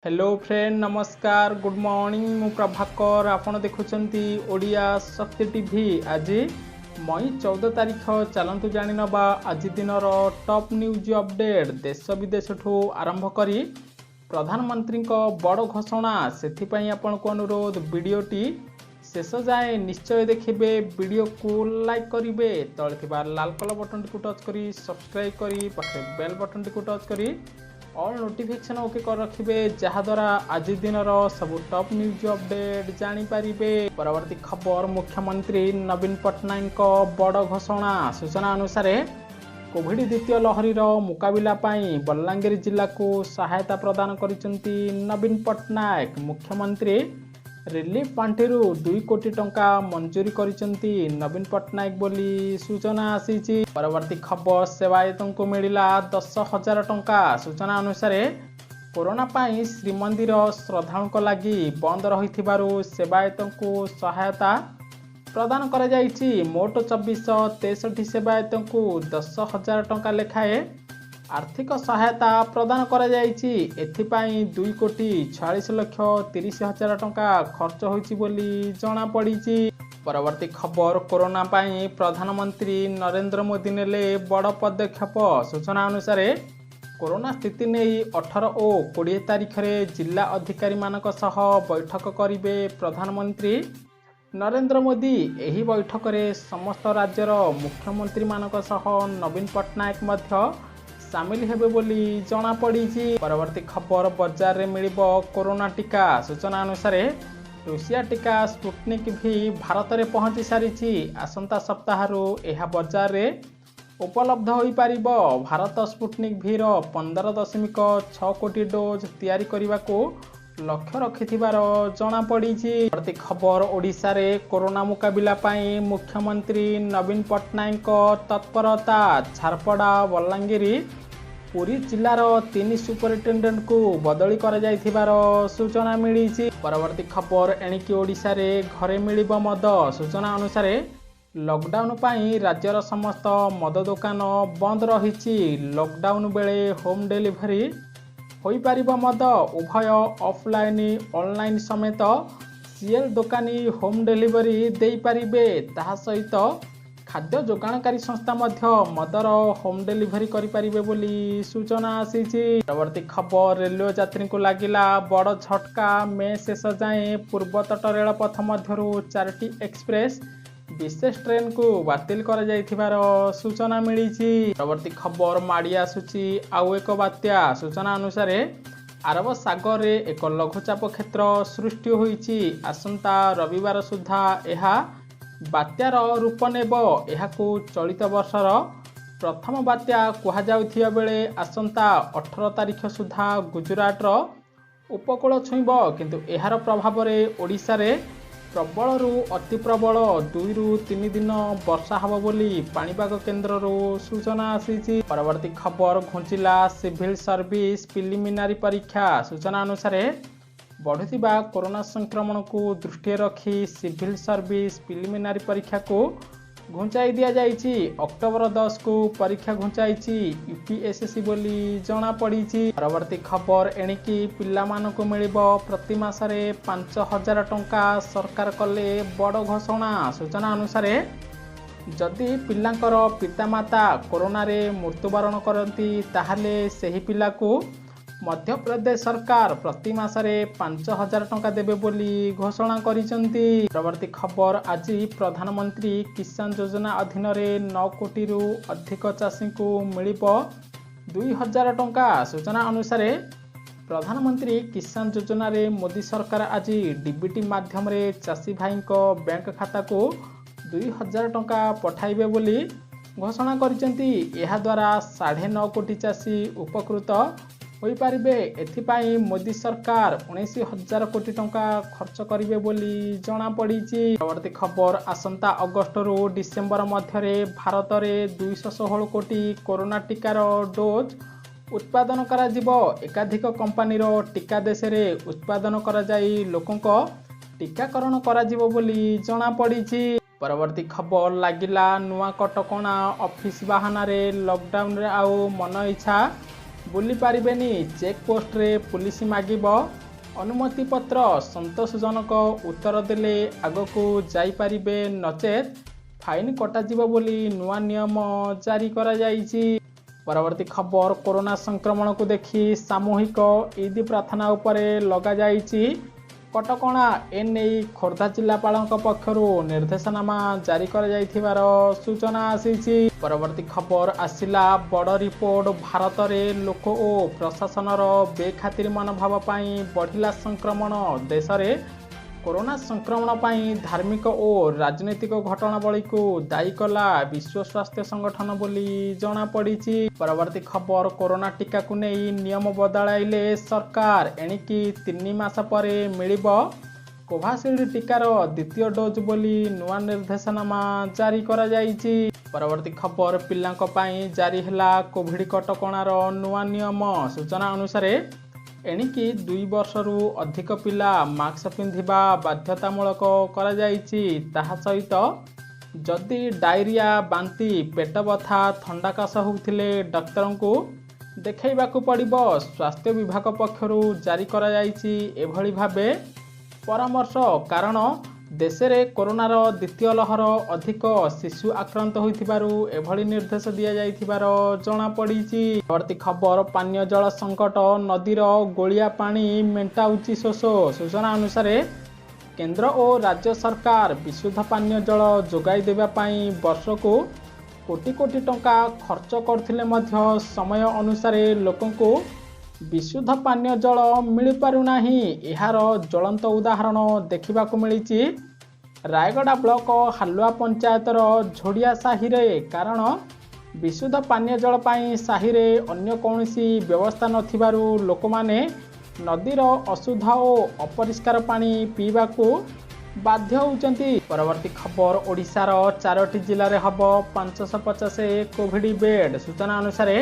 Hello friend नमस्कार good morning मु प्रभाकर आपण देखुचंती ओडिया शक्ति टीवी। आज मई 14 तारिख चलतु जानी नबा आज दिन टॉप न्यूज अपडेट देश विदेश ठू आरंभ करी प्रधानमंत्री बड़ घोषणा से आपण को अनुरोध वीडियोटी शेष जाए निश्चय देखिए। वीडियो को लाइक करेंगे तले लाल कलर बटन को टच करी सब्सक्राइब करी पाखे बेल बटन को टच करी ऑल नोटिफिकेशन ओके कर रखिए जहाद्वारा आज दिन सब टॉप न्यूज अपडेट जानी पारिबे। परवर्ती खबर मुख्यमंत्री नवीन पट्टनायक बड़ घोषणा सूचना अनुसार कोविड द्वितीय लहरी मुकाबला पाई बलांगीर जिला को सहायता प्रदान करिसेंती नवीन पट्टनायक। मुख्यमंत्री रिलीफ पांठि 2 कोटी टंका मंजूरी करिसेंती नवीन पट्टनायक बोली सूचना आसीची। परवर्ती खबर सेवायतों को मिला 10,000 टंका। सूचना अनुसार कोरोना पाई श्रीमंदिर श्रद्धालुओं लगी बंद रही सेवायतों को सहायता प्रदान करा जाइछि। मोट 2463 सेवायतों को 10,000 टंका लेखाए आर्थिक सहायता प्रदान करा जाइछि। एथिपाई 2 कोटी 46 लक्ष 30 हजार टंका खर्च होइछि बोली जणा पड़िछि। परवर्ती खबर कोरोना पाई प्रधानमंत्री नरेंद्र मोदी नेले बड़ पदक्षेप। सूचना अनुसार कोरोना स्थिति नहीं 18 और 20 तारिख में जिला अधिकारी मानक सह बैठक करिवे प्रधानमंत्री नरेंद्र मोदी। एही बैठक में समस्त राज्यर मुख्यमंत्री मानक सह नवीन पट्टनायक मध्य सामिल हेबे बोली जणा पड़िछि। परवर्ती खबर बाजार रे मिलिबो कोरोना टीका। सूचना अनुसार रूसिया टीका स्पुटनिक भी भारत में पहुंची सारिछि। आसंता सप्ताह यह बाजार रे उपलब्ध होई पारिबो। भारत स्पुटनिक भी 15.6 कोटी डोज तैयारी करने को लक्ष्य रखिथिबार जणा पड़िछि। परवर्ती खबर ओडिशा रे कोरोना मुकाबला पाई मुख्यमंत्री नवीन पट्टनायक तत्परता। झारपड़ा बलांगीर पुरी जिलार 3 सुपरिटेडेंट को बदली कर जाइथिबार सूचना मिली। परवर्ती खबर एणिकी ओडिशा रे घरे मिलिबो मद। सूचना अनुसार लॉकडाउन पाई राज्यर समस्त मद दुकान बंद रही। लॉकडाउन बेले होम डिलीवरी होई पारिबो मद। उभय ऑफलाइन ऑनलाइन समेत सीएल दुकानी होम डिलीवरी दे पारिबे। ताहा सहित खाद्य जोगाणकारी संस्था मध्य मदर होम डिलीवरी करि पारिबे बोली सूचना आसीछि। परवर्ती खबर रेलवे यात्री को लागिला बड़ झटका। मे शेष जाए पूर्वतट रेलपथ मध्यरु 4टी एक्सप्रेस विशेष ट्रेन को बातिल कर जाइथिबार सूचना मिली। परवर्ती खबर माड़ी आसुची आउ एक बात्या। सूचना अनुसार अरब सागर रे एक लघुचाप क्षेत्र सृष्टि होईछि। आसंता रविवार सुधा यह बात्यार रूप नेब। यहाकू चलित वर्षर प्रथम बात्या कहा जाउथिबा बेले आसंता 18 तारिख सुधा गुजरात उपकूल छुईब। किंतु एहार प्रभाव रे ओडिशा रे प्रबल रु अति प्रबल 2 रु 3 दिन वर्षा हब बोली पाणीपाग केन्द्र सूचना आसीछि। परवर्ती खबर घुंचिला सिविल सर्विस प्रिलिमिनारी परीक्षा। सूचना अनुसार बढ़ुथिबा कोरोना संक्रमण को दृष्टि रखी सिविल सर्विस प्रिलिमिनारी परीक्षा को घुंचाई दिया जाइछि। अक्टोबर 10 को परीक्षा घुंचाइछि यूपीएससी बोली जणा पड़िछि। परवर्ती खबर एणिकी पिला मानकु मिलिबो प्रति मासरे 5,000 टंका। सरकार कले बड़ घोषणा। सूचना अनुसार जदि पिलांकर पितामाता कोरोना रे मृत्युवरण करती ताहले सेही पिला को मध्य प्रदेश सरकार प्रति मासरे 5,000 टंका देबे बोली घोषणा करिसेंती। परवर्ती खबर आज प्रधानमंत्री किसान योजना अधीन रे 9 कोटी रु अधिक चाषी को मिलिबो 2,000 टंका। सूचना अनुसार प्रधानमंत्री किसान योजना रे मोदी सरकार आज डीबीटी माध्यम रे चाषी भाई को बैंक खाता को 2,000 टंका पठाइबे बोली घोषणा करिसेंती। यह द्वारा 9.5 कोटी चाषी उपकृत होई पारिबे। एथिपाई मोदी सरकार 19,000 कोटी टंका खर्च करिवे बोली जणा पड़िछि। परवर्ती खबर आसंता अगस्त रु डिसेम्बर मध्य भारत में 216 कोटी कोरोना टीकार डोज उत्पादन करा जिवो। एकाधिक कंपानीर टीका देश में उत्पादन करा जाई लोकंको टीकाकरण करा जिवो बोली जणा पड़िछि। परवर्ती खबर लागिला नुआ कटकणा ऑफिस बाहाना रे लॉकडाउन रे आउ मन इच्छा बुली पारिबेनी चेक पोस्ट रे पुलिस मागिब अनुमति पत्र संतोषजनक उत्तर देले आगको जाई पारिबे नचेत फाइन कटाजिब बोली नुआ नियम जारी करा जाइछि। परवर्ती खबर कोरोना संक्रमण को देखि सामूहिक ईद प्रार्थना उपरे लगा जाइछि कटकणा एने खोर्धा जिलापालक पक्षरु निर्देशनामा जारी कर जाइथिबार सूचना आसीछि। परवर्ती खबर आसिला बड़ रिपोर्ट भारत रे लोक ओ प्रशासनर बेखातिर मनोभाव पई बढ़िला संक्रमण देश रे कोरोना संक्रमण पई धार्मिक और राजनीतिक घटनावली को दायी कला विश्व स्वास्थ्य संगठन बोली जना पड़िछि। परवर्ती खबर कोरोना टीका को नहीं नियम बदलाइले सरकार एणिकी 3 मास परे मिलिबो कोवाशील्ड टीकार द्वितीय डोज बोली नुआ निर्देशनामा जारी करा जाइछि। परवर्ती खबर पिलांक पई जारी हला कोविड कटकणार नुआ नियम सूचना अनुसार एणिकी 2 वर्षरू अधिक पिला मास्क पिंधिबा बाध्यतामूलक करा जाइछि। ताहा सहित जदि डायरिया बांती पेट बथा थंडा काश होउथिले डॉक्टर को देखैबाकू पड़िबो स्वास्थ्य विभाग पक्षरु जारी करा जाइछि एभली भाबे परामर्श। कारण देश में कोरोनार द्वितीय लहर अधिक शिशु आक्रांत होइथिबारु एभली निर्देश दिया जाइथिबार जଣା पड़िछि। परवर्ती खबर पानीय जल संकट नदीर गोलिया पानी मेंटाउछि शोष सूचना अनुसार केंद्र और राज्य सरकार विशुद्ध पानीय जल जोगाई देबा पई वर्षको कोटी कोटी टंका खर्च करथिले मध्य समय अनुसार लोकंको विशुद्ध पानीय जल मिल पारु नाही। एहार ज्वलंत उदाहरण देखिबाकू मिलिछि रायगड़ा ब्लॉक हालुआ पंचायतर झोड़िया साही रे। कारण विशुद्ध पानीय जल पाई साही रे अन्य कौनसी व्यवस्था नथिबारु लोकमाने नदीर अशुद्ध और अपरिष्कार पानी पीबाकू बाध्य होउचंती। परवर्ती खबर ओडिशार 4टी जिल्ला रे हबो 550 कोविड बेड सूचना अनुसार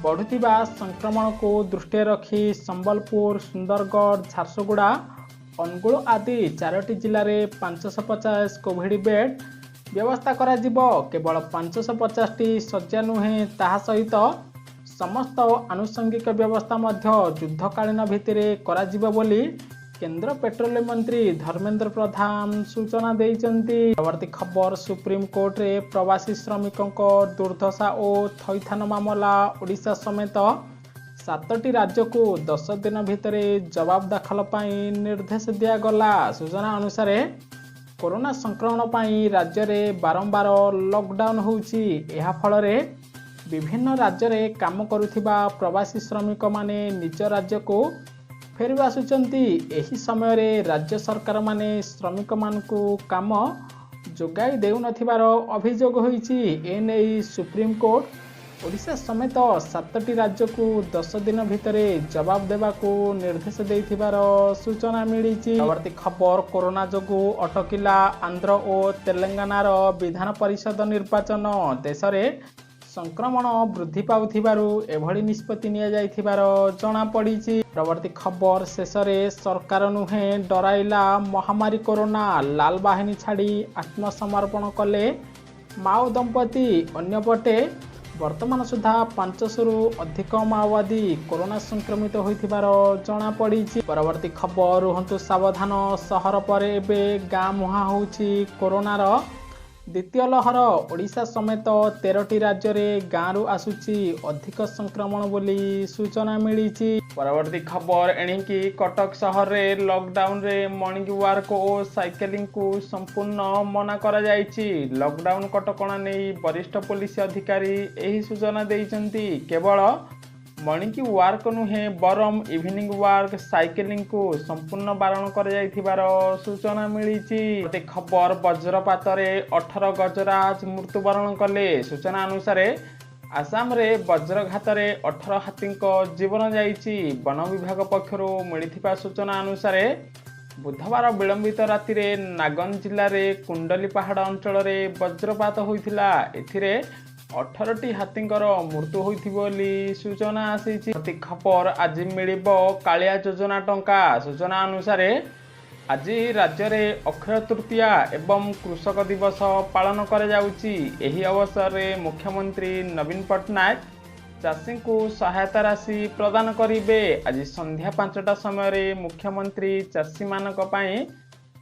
बढ़ुथिबा संक्रमण को दृष्टि रखी संबलपुर सुंदरगढ़ झारसुगुड़ा अनुगुल आदि 4टी जिल्ला रे 550 कोविड बेड व्यवस्था करा जिवो। केवल 550टी शଯ୍या नुहे ताहा सहित समस्त आनुषंगिक व्यवस्था मध्य युद्धकालीन भित्तिरे करा जिवो बोली केंद्र पेट्रोलियम मंत्री धर्मेंद्र प्रधान सूचना देइचंती। परवर्ती खबर सुप्रीम कोर्ट रे प्रवासी श्रमिकों दुर्दशा और थैथान मामला ओडिशा समेत 7टी राज्य को 10 दिन भितर जवाब दाखल पाई निर्देश दिया गला। सूचना अनुसार कोरोना संक्रमण पाई राज्य रे बारंबार लॉकडाउन होउछि। एहा फल रे विभिन्न राज्य रे काम करुथिबा प्रवासी श्रमिक माने निज राज्य को फेरि आसुचंती। एही समय रे राज्य सरकार माने श्रमिक मानकू काम जोगाई देउ नथिबार अभियोग होइछि। एने सुप्रीम कोर्ट ओडिशा समेत 7टी राज्य को 10 दिन भितर जवाब देबाकू निर्देश देइथिबार सूचना मिलिछि। परवर्ती खबर कोरोना जोगु अटकिला आंध्र और तेलंगानार विधान परिषद निर्वाचन देश में संक्रमण वृद्धि पाउथिबारु एभली निष्पत्ति निया जाइथिबार जଣା पड़िछि। परवर्ती खबर शेष रे सरकार नुहे डराइला महामारी कोरोना लाल बाहिनी छाड़ी आत्मसमर्पण कले माओ दंपति। अन्यपटे वर्तमान सुधा 500 अधिक माओवादी कोरोना संक्रमित होइथिबार जଣା पड़िछि। परवर्ती खबर रुहंतु सावधान सहर पर एबे गाँ मुहा होउछि कोरोनार द्वितीय लहर। ओडिशा समेत 13टी राज्य रे गाँरु आसुछि अधिक संक्रमण बोली सूचना मिलिछि। परवर्ती खबर एणिकी कटक शहर रे लॉकडाउन रे मॉर्निंग वॉक और साइकिलिंग को संपूर्ण मना करा जाइछि। लॉकडाउन कटकणा नहीं वरिष्ठ पुलिस अधिकारी एही सूचना देइछन्ति। केवल मॉर्निंग वॉक नुहे बरम इवनिंग वॉक साइकिलिंग को संपूर्ण बारण कर जाइथिबार सूचना मिलिछि। खबर वज्रपात रे 18 गजराज मृत्युवरण कले। सूचना अनुसार आसाम रे वज्रघात रे 18 हाथींको जीवन जाइछि। वन विभाग पक्षरु मिलिथिबा सूचना अनुसार बुधवार विलंबित राति रे नागन जिल्ला रे कुंडली पहाड़ अंचल रे वज्रपात होइथिला। एथिरे 18टी हाथींकर मृत्यु होइथिबो बोली सूचना आसीछि। खबर आज मिलिबो कालिया योजना टंका। सूचना अनुसार आज राज्य में अक्षय तृतीया एवं कृषक दिवस पालन करा जाउछि। एही अवसर रे मुख्यमंत्री नवीन पट्टनायक चाषी को सहायता राशि प्रदान करिवे। आज संध्या 5टा समय मुख्यमंत्री चाषी मानक पई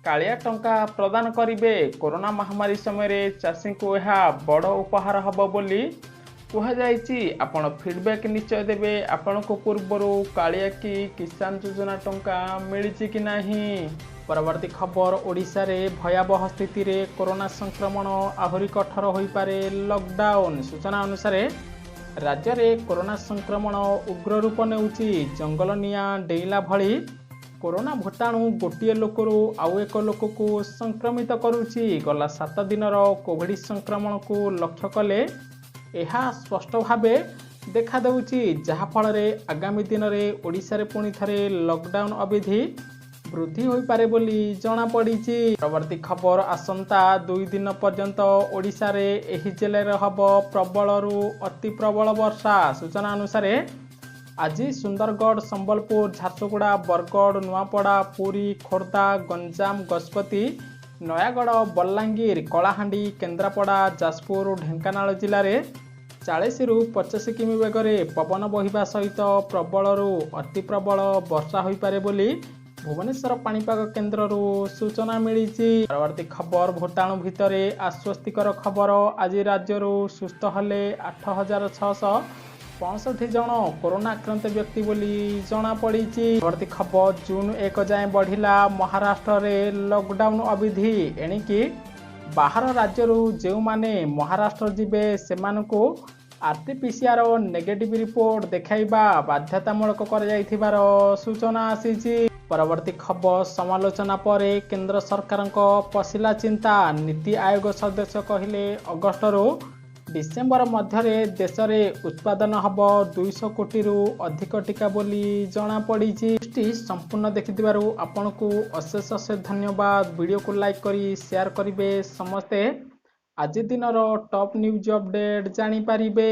कालिया टंका प्रदान करिवे। कोरोना महामारी समय चाषी को यह बड़ उपहार हबो बोली कहुଯାଇଛି। आपण फीडबैक निश्चय देवे आपण को पूर्वर कालिया की किसान योजना टंका मिली कि नहीं। परवर्ती खबर ओडिशा रे भयावह स्थिति रे कोरोना संक्रमण आहुरी कठोर होई पारे लॉकडाउन। सूचना अनुसार राज्य में कोरोना संक्रमण उग्र रूप नेउछि। जंगल निया डेइला भली कोरोना भूताणु गोटे लोकरू आउ एक लोक को संक्रमित करुछि। गला 7 दिनर कोविड संक्रमण को लक्ष्य कले यह स्पष्ट भावे देखा देउछि, जहा फल रे आगामी दिन में ओडिशा रे पुणी थरे लॉकडाउन अवधि वृद्धि होई पारे बोली जना पड़िछि। परवर्ती खबर आसंता 2 दिन पर्यंत ओडिशा रे एही जिले रे हबो प्रबलरू अति प्रबल वर्षा। सूचना अनुसार आज सुंदरगढ़, संबलपुर, झारसुगुड़ा, बरगढ़, नुआपड़ा, पुरी, खोर्धा, गंजाम, गजपति, नयागढ़, बलांगीर, कलाहांडी, केन्द्रापड़ा, जाजपुर, ढेंकानाल जिले में 40 ରୁ 50 किमी बेगरे पवन बहिबा सहित प्रबलरू अति प्रबल वर्षा होई पारे बोली भुवनेश्वर पाणीपाग केन्द्र सूचना मिली। परवर्ती खबर भूताणु भितर आश्वस्तिकर खबर। आज राज्य सुस्थ हेले 8665 जन कोरोना आक्रांत व्यक्ति बोली जना पड़ी। परवर्ती खबर जून 1 जाए बढ़िला महाराष्ट्र रे लॉकडाउन अवधि। एणिकी बाहर राज्य जो माने महाराष्ट्र जीवे सेमानकु आरटीपीसीआर नेगेटिव रिपोर्ट देखाइबा बाध्यतामूलक कर जाइथिबार सूचना आसीछि। परवर्ती खबर समालोचना पर केंद्र सरकार पशिला चिंता। नीति आयोग सदस्य कहिले अगस्त रू डिसेम्बर मध्य देश में उत्पादन हब 200 कोटी रु अधिक टीका बोली जना पड़ी। संपूर्ण देखिथिबारु आपनकु अशेष अशेष धन्यवाद। वीडियो को लाइक करी शेयर करिवे समस्ते आज दिनर टॉप न्यूज अपडेट जानी पारिबे।